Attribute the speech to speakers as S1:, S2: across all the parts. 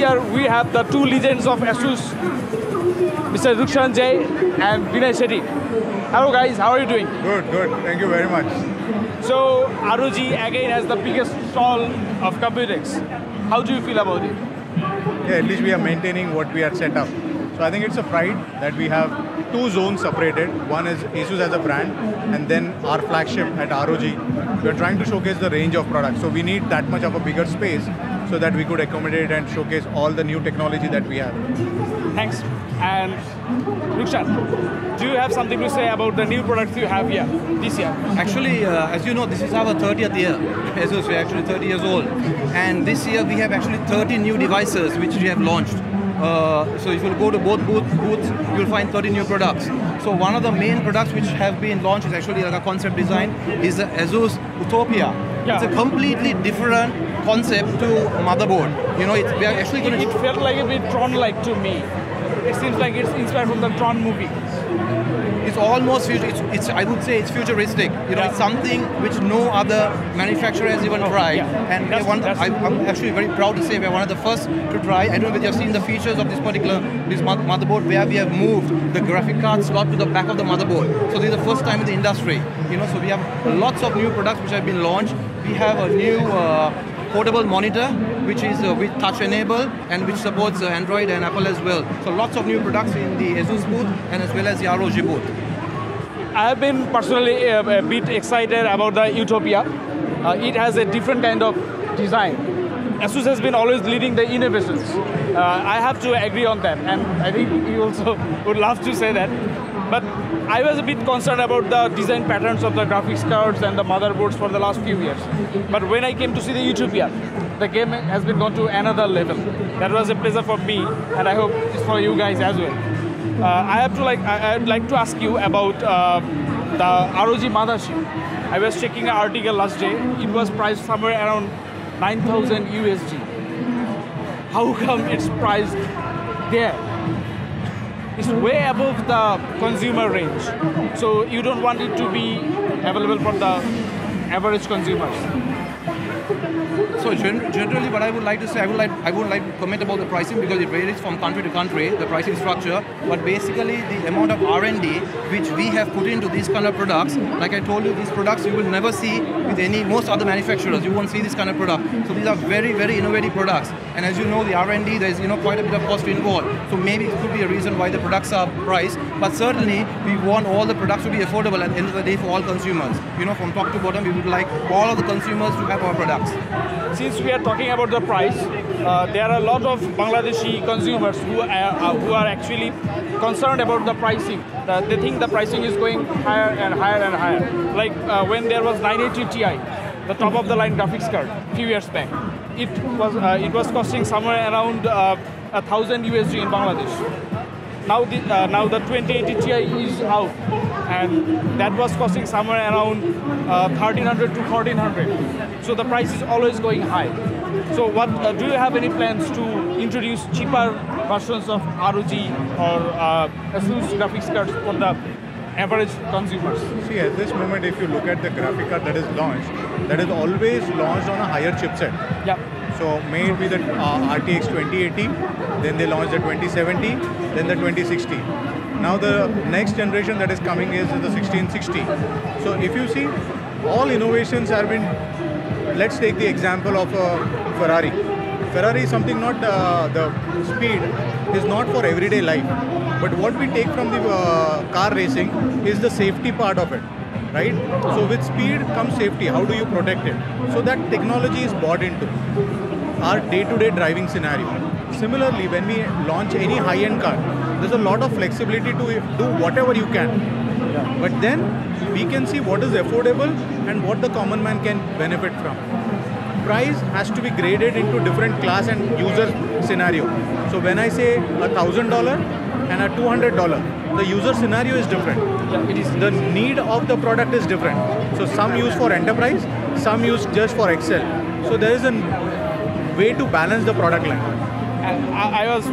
S1: here we have the two legends of ASUS, Mr. Rukshan Jay and Vinay Shetty. Hello guys, how are you doing?
S2: Good, good. Thank you very much.
S1: So ROG again has the biggest stall of Computex. How do you feel about it?
S2: Yeah, at least we are maintaining what we had set up. So I think it's a pride that we have two zones separated. One is ASUS as a brand, and then our flagship at ROG. We are trying to showcase the range of products. So we need that much of a bigger space so that we could accommodate and showcase all the new technology that we have.
S1: Thanks. And Rukshan, do you have something to say about the new products you have here this year?
S3: Actually, as you know, this is our 30th year. ASUS, we're actually 30 years old. And this year we have actually 30 new devices which we have launched. So if you go to both booths, you'll find 30 new products. So one of the main products which have been launched is actually like a concept design is the ASUS Utopia. Yeah. It's a completely different concept to motherboard. You know, we are actually going to...
S1: It felt like a bit Tron-like to me. It seems like it's inspired from the Tron movie.
S3: It's almost, I would say it's futuristic. You know, it's something which no other manufacturer has even tried. Yeah. And I'm actually very proud to say we're one of the first to try. I don't know whether you've seen the features of this particular motherboard where we have moved the graphic card slot to the back of the motherboard. So this is the first time in the industry. You know, so we have lots of new products which have been launched. We have a new portable monitor, which is with touch enable and which supports Android and Apple as well. So lots of new products in the ASUS booth and as well as the ROG booth.
S1: I have been personally a bit excited about the Utopia. It has a different kind of design. ASUS has been always leading the innovations. I have to agree on that, and I think you also would love to say that. But I was a bit concerned about the design patterns of the graphics cards and the motherboards for the last few years. But when I came to see the Utopia, the game has been gone to another level. That was a pleasure for me, and I hope it's for you guys as well. I'd like to ask you about the ROG mothership. I was checking an article last day. It was priced somewhere around 9,000 USD. How come it's priced there? It's way above the consumer range. So you don't want it to be available for the average consumers.
S3: So generally what I would like to say, I would like to comment about the pricing because it varies from country to country, the pricing structure. But basically the amount of R&D which we have put into these kind of products, like I told you, these products you will never see with most other manufacturers. You won't see this kind of product. So these are very, very innovative products. And as you know, the R&D, there's quite a bit of cost involved. So maybe it could be a reason why the products are priced. But certainly we want all the products to be affordable at the end of the day for all consumers. You know, from top to bottom, we would like all of the consumers to have our products.
S1: Since we are talking about the price, there are a lot of Bangladeshi consumers who are actually concerned about the pricing. They think the pricing is going higher and higher and higher. Like when there was 980 Ti, the top of the line graphics card, a few years back, it was costing somewhere around 1,000 USD in Bangladesh. Now the 2080 Ti is out, and that was costing somewhere around 1,300 to 1,400. So the price is always going high. So what do you have any plans to introduce cheaper versions of ROG or ASUS graphics cards for the average consumers?
S2: See, at this moment, if you look at the graphic card that is launched, that is always launched on a higher chipset.
S1: Yeah.
S2: So made with the RTX 2080, then they launched the 2070, then the 2060. Now the next generation that is coming is the 1660. So if you see, all innovations have been, let's take the example of Ferrari. Ferrari is something not, the speed is not for everyday life. But what we take from the car racing is the safety part of it, right? So with speed comes safety. How do you protect it? So that technology is bought into our day-to-day driving scenario. Similarly, when we launch any high-end car, there's a lot of flexibility to do whatever you can. Yeah. But then we can see what is affordable and what the common man can benefit from. Price has to be graded into different class and user scenario. So when I say $1,000 and a $200, the user scenario is different. Yeah, it is. The need of the product is different. So some use for enterprise, some use just for Excel. So there is a way to balance the product line.
S1: And I was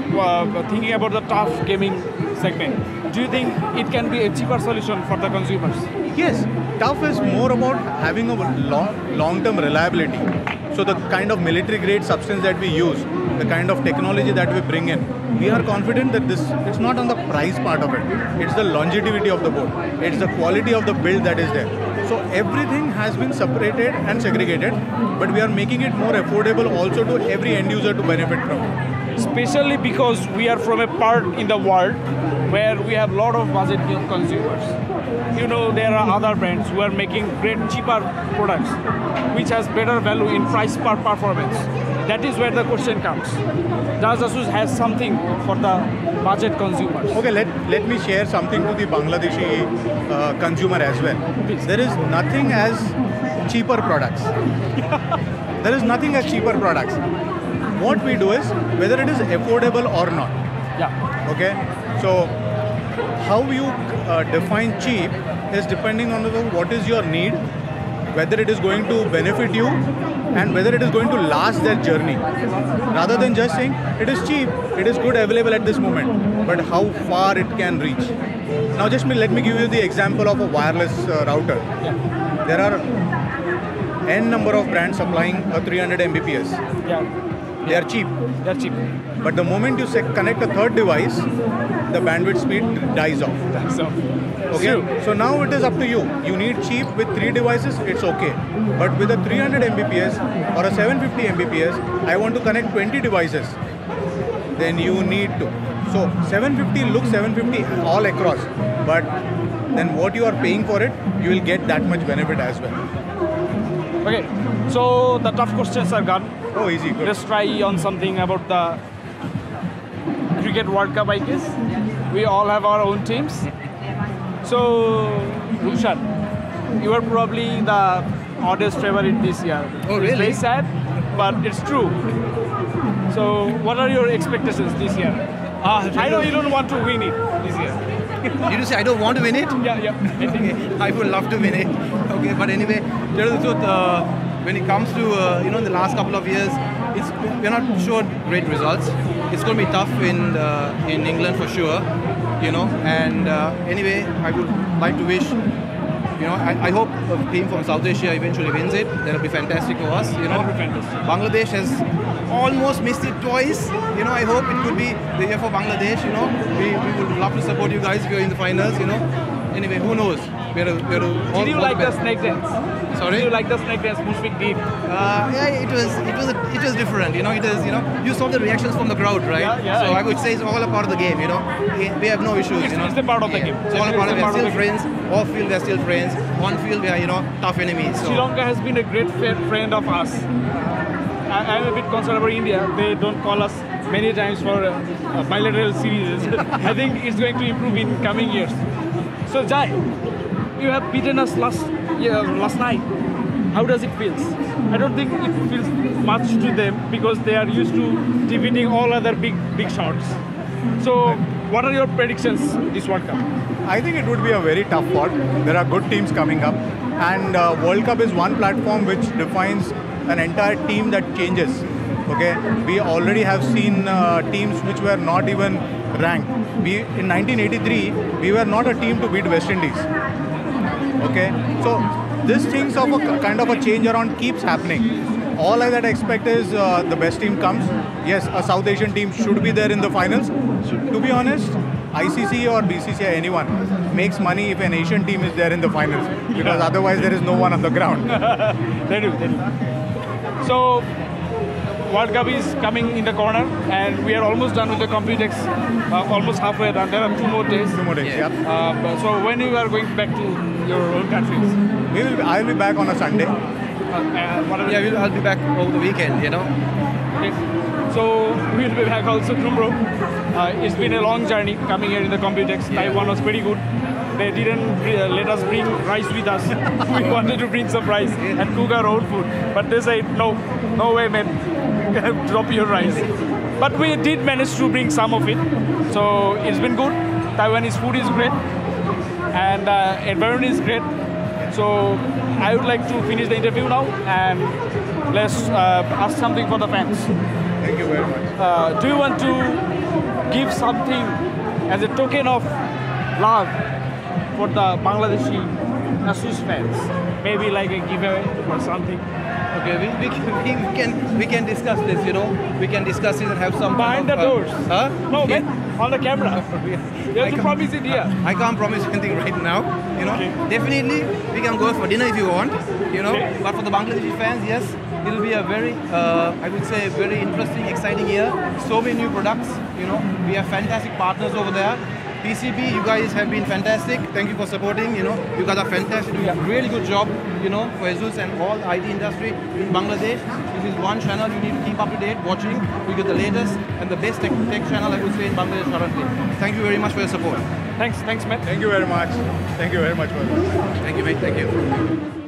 S1: thinking about the tough gaming segment. Do you think it can be a cheaper solution for the consumers?
S2: Yes, tough is more about having a long-term reliability. So the kind of military grade substance that we use, the kind of technology that we bring in, we are confident that it's not on the price part of it. It's the longevity of the board. It's the quality of the build that is there. So everything has been separated and segregated, but we are making it more affordable also to every end user to benefit from it.
S1: Especially because we are from a part in the world where we have a lot of budget consumers. You know, there are other brands who are making great, cheaper products, which has better value in price per performance. That is where the question comes. Does ASUS has something for the budget consumers?
S2: Okay, let me share something to the Bangladeshi consumer as well.
S1: Please.
S2: There is nothing as cheaper products. There is nothing as cheaper products. What we do is, whether it is affordable or not.
S1: Yeah.
S2: Okay, so how you define cheap is depending on what is your need, whether it is going to benefit you, and whether it is going to last their journey. Rather than just saying it is cheap, it is good, available at this moment, but how far it can reach. Now let me give you the example of a wireless router.
S1: Yeah.
S2: There are n number of brands supplying a 300 Mbps.
S1: Yeah.
S2: They are cheap.
S1: They're cheap.
S2: But the moment you connect a third device, the bandwidth speed dies off.
S1: So,
S2: Okay, so now it is up to you. You need cheap with 3 devices, it's okay. But with a 300 Mbps or a 750 Mbps, I want to connect 20 devices. Then you need to. So 750 looks 750 all across. But then what you are paying for it, you will get that much benefit as well.
S1: okay, so the tough questions are gone.
S2: Oh, easy, good.
S1: Let's try on something about the Cricket World Cup, I guess. We all have our own teams. So, Rukshan, you are probably the oddest favorite this year.
S3: Oh,
S1: It's
S3: really?
S1: very sad, but it's true. So, what are your expectations this year? I know you don't want to win it this year.
S3: Did you say I don't want to win it?
S1: Yeah.
S3: Okay, I would love to win it. Okay, but anyway, tell the truth, when it comes to the last couple of years, we're not showed great results. It's going to be tough in England for sure, And anyway, I would like to wish, I hope a team from South Asia eventually wins it. That'll be fantastic for us.
S1: That'll be fantastic.
S3: Bangladesh has almost missed it twice. I hope it could be the year for Bangladesh. We would love to support you guys if you're in the finals. Anyway, who knows?
S1: Did you like the snake dance?
S3: Sorry?
S1: Did you like the snake dance Mushfiq did?
S3: Yeah, it was different. You saw the reactions from the crowd, right?
S1: Yeah.
S3: So I would say it's all a part of the game. We have no issues.
S1: It's a part of the game.
S3: It's all a part of it. We're still friends. Off field, we're still friends. On field, we are tough enemies. So.
S1: Sri Lanka has been a great friend of us. I'm a bit concerned about India. They don't call us many times for bilateral series. I think it's going to improve in coming years. So Jai, you have beaten us last night. How does it feel? I don't think it feels much to them because they are used to defeating all other big shots. So what are your predictions this World Cup?
S2: I think it would be a very tough fought. There are good teams coming up, and World Cup is one platform which defines an entire team that changes. Okay, we already have seen teams which were not even ranked. In 1983, we were not a team to beat West Indies. Okay, so these things of a kind of a change around keeps happening. All that I expect is the best team comes. Yes, a South Asian team should be there in the finals. To be honest, ICC or BCCI, anyone makes money if an Asian team is there in the finals, because otherwise there is no one on the ground.
S1: They do. So, World Cup is coming in the corner, and we are almost done with the Computex, almost halfway done. There are 2 more days.
S2: 2 more days, yeah.
S1: So when you are going back to your own countries?
S2: I will be back on a Sunday.
S3: I'll be back over the weekend,
S1: Okay. So we'll be back also tomorrow. It's been a long journey coming here in the Computex.
S3: Yeah.
S1: Taiwan was pretty good. They didn't let us bring rice with us. We wanted to bring some rice and cook our own food. But they said, no way, man. Drop your rice. But we did manage to bring some of it. So it's been good. Taiwanese food is great. And environment is great. So I would like to finish the interview now. And let's ask something for the fans.
S2: Thank you very much.
S1: Do you want to give something as a token of love for the Bangladeshi ASUS fans? Maybe like a giveaway or something?
S3: Okay, we can discuss this, you know. We can discuss it and have some
S1: Behind the doors.
S3: Huh?
S1: No, man, on the camera. You have to promise it here.
S3: I can't promise anything right now, you know.
S1: Okay.
S3: Definitely, we can go for dinner if you want, you know.
S1: Okay.
S3: But for the Bangladeshi fans, yes, it will be a very, I would say, very interesting, exciting year. So many new products, you know. We have fantastic partners over there. PCB, you guys have been fantastic. Thank you for supporting, you know. You guys are fantastic, doing a really good job, you know, for ASUS and all the IT industry in Bangladesh. This is one channel you need to keep up to date, watching. You get the latest and the best tech channel, I would say, in Bangladesh currently. Thank you very much for your support.
S1: Thanks, man.
S2: Thank you very much. Thank you very much for that.
S3: Thank you, mate. Thank you.